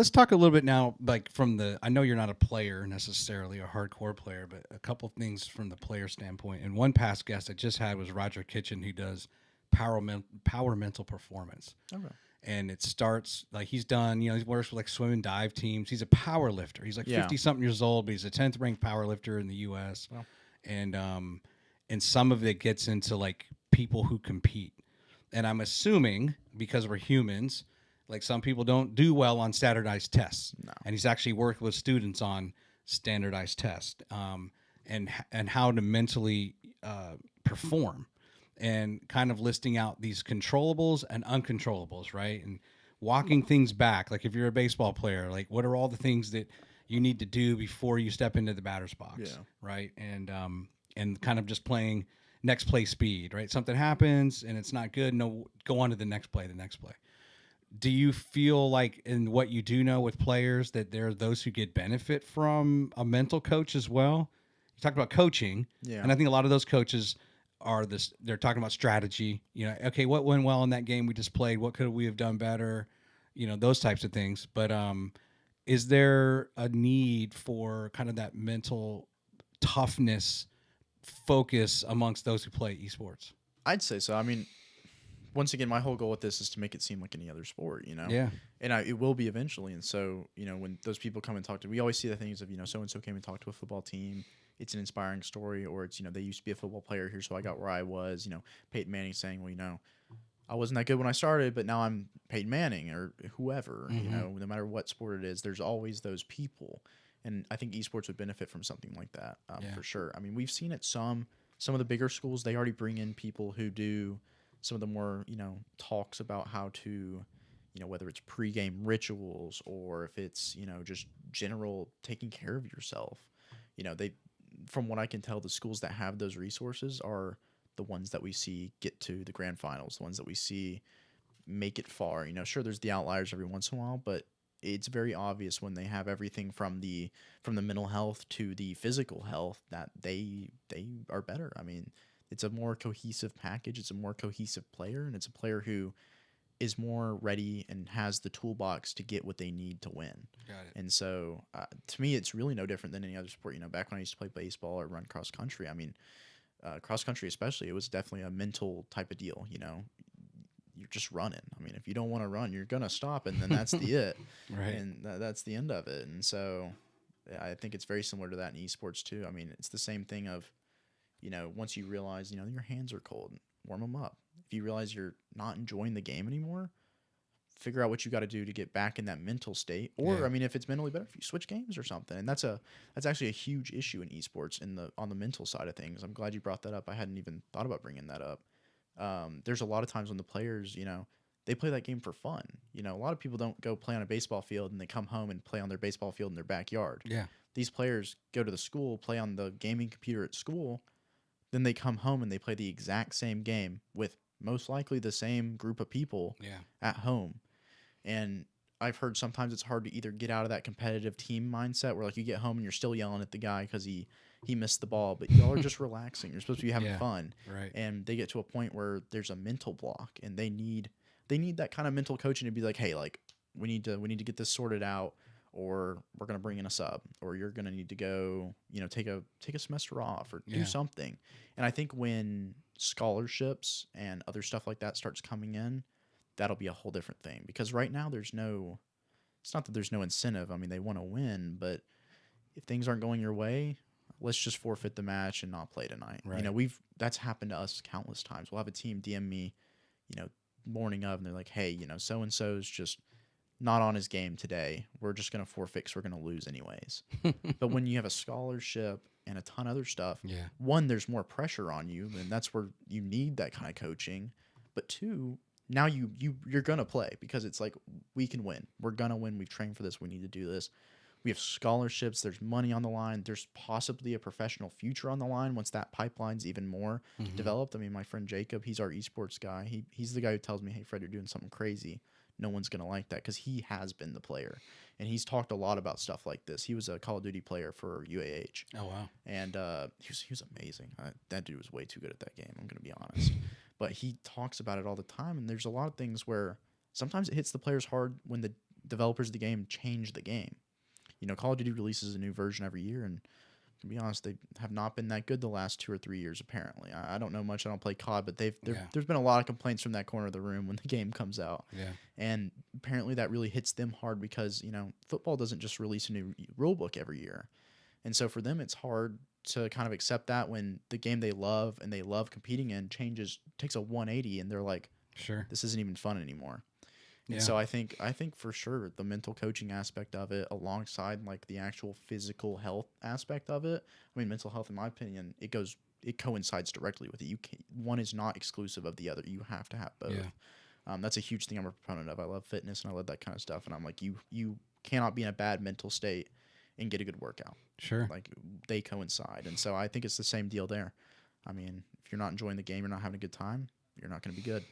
Let's talk a little bit now, like from the. I know you're not a player necessarily, a hardcore player, but a couple of things from the player standpoint. And one past guest I just had was Roger Kitchen, who does power mental performance. Okay. And it starts like he's done. He works with like swim and dive teams. He's a power lifter. He's like Yeah. 50 something years old, but he's a 10th ranked power lifter in the U.S. Well, And some of it gets into like people who compete. And I'm assuming because we're humans, like some people don't do well on standardized tests. no. And he's actually worked with students on standardized tests and how to mentally perform and kind of listing out these controllables and uncontrollables, right? And walking things back. Like if you're a baseball player, like what are all the things that you need to do before you step into the batter's box, Yeah. right? And kind of just playing next play speed, right? Something happens and it's not good. No, go on to the next play. Do you feel like in what you do know with players that there are those who get benefit from a mental coach as well? You talked about coaching, Yeah. and I think a lot of those coaches are this. They're talking about strategy. Okay, what went well in that game we just played? What could we have done better? Those types of things. But is there a need for kind of that mental toughness focus amongst those who play esports? I'd say so. I mean, once again, my whole goal with this is to make it seem like any other sport, Yeah. And it will be eventually. And so, when those people come and talk to, we always see the things of, so and so came and talked to a football team. It's an inspiring story, or it's, they used to be a football player here, so I got where I was. Peyton Manning saying, well, I wasn't that good when I started, but now I'm Peyton Manning or whoever, no matter what sport it is, there's always those people. And I think esports would benefit from something like that for sure. I mean, we've seen it some of the bigger schools, they already bring in people who do some of the more, talks about how to, whether it's pregame rituals or if it's, just general taking care of yourself. They, from what I can tell, the schools that have those resources are the ones that we see get to the grand finals, the ones that we see make it far. Sure, there's the outliers every once in a while, but it's very obvious when they have everything from the mental health to the physical health that they are better. I mean, it's a more cohesive package. It's a more cohesive player, and it's a player who is more ready and has the toolbox to get what they need to win. Got it. And so, to me, it's really no different than any other sport. Back when I used to play baseball or run cross country, I mean, cross country especially, it was definitely a mental type of deal. You're just running. I mean, if you don't want to run, you're gonna stop, and then that's the it, Right. and that's the end of it. And so, I think it's very similar to that in esports too. I mean, it's the same thing of, once you realize, your hands are cold, warm them up. If you realize you're not enjoying the game anymore, figure out what you got to do to get back in that mental state. Or, Yeah. I mean, if it's mentally better, if you switch games or something. And that's actually a huge issue in esports on the mental side of things. I'm glad you brought that up. I hadn't even thought about bringing that up. There's a lot of times when the players, they play that game for fun. A lot of people don't go play on a baseball field and they come home and play on their baseball field in their backyard. Yeah. These players go to the school, play on the gaming computer at school, then they come home and they play the exact same game with most likely the same group of people at home. And I've heard sometimes it's hard to either get out of that competitive team mindset where like you get home and you're still yelling at the guy because he missed the ball, but y'all are just relaxing. You're supposed to be having fun. Right. And they get to a point where there's a mental block and they need that kind of mental coaching to be like, hey, like we need to get this sorted out, or we're going to bring in a sub, or you're going to need to go, take a semester off or do something. And I think when scholarships and other stuff like that starts coming in, that'll be a whole different thing, because right now it's not that there's no incentive. I mean, they want to win, but if things aren't going your way, let's just forfeit the match and not play tonight. Right. That's happened to us countless times. We'll have a team DM me, morning of, and they're like, hey, so-and-so's just not on his game today. We're just going to forfeit 'cause we're going to lose anyways. But when you have a scholarship and a ton of other stuff, one, there's more pressure on you, and that's where you need that kind of coaching. But two, now you're going to play because it's like, we can win. We're going to win. We've trained for this. We need to do this. We have scholarships. There's money on the line. There's possibly a professional future on the line once that pipeline's even more developed. I mean, my friend Jacob, he's our esports guy. He's the guy who tells me, hey, Fred, you're doing something crazy. No one's going to like that, because he has been the player. And he's talked a lot about stuff like this. He was a Call of Duty player for UAH. Oh, wow. And he was amazing. That dude was way too good at that game, I'm going to be honest. But he talks about it all the time, and there's a lot of things where sometimes it hits the players hard when the developers of the game change the game. You know, Call of Duty releases a new version every year, and to be honest, they have not been that good the last 2 or 3 years. Apparently, I don't know much. I don't play COD, but there's been a lot of complaints from that corner of the room when the game comes out. Yeah. And apparently that really hits them hard because, you know, football doesn't just release a new rule book every year, and so for them it's hard to kind of accept that when the game they love and they love competing in takes a 180, and they're like, Sure. this isn't even fun anymore. And Yeah. so I think for sure the mental coaching aspect of it, alongside like the actual physical health aspect of it. I mean, mental health, in my opinion, it coincides directly with it. One is not exclusive of the other. You have to have both. Yeah. That's a huge thing I'm a proponent of. I love fitness and I love that kind of stuff. And I'm like, you cannot be in a bad mental state and get a good workout. Sure. Like they coincide. And so I think it's the same deal there. I mean, if you're not enjoying the game, you're not having a good time, you're not going to be good.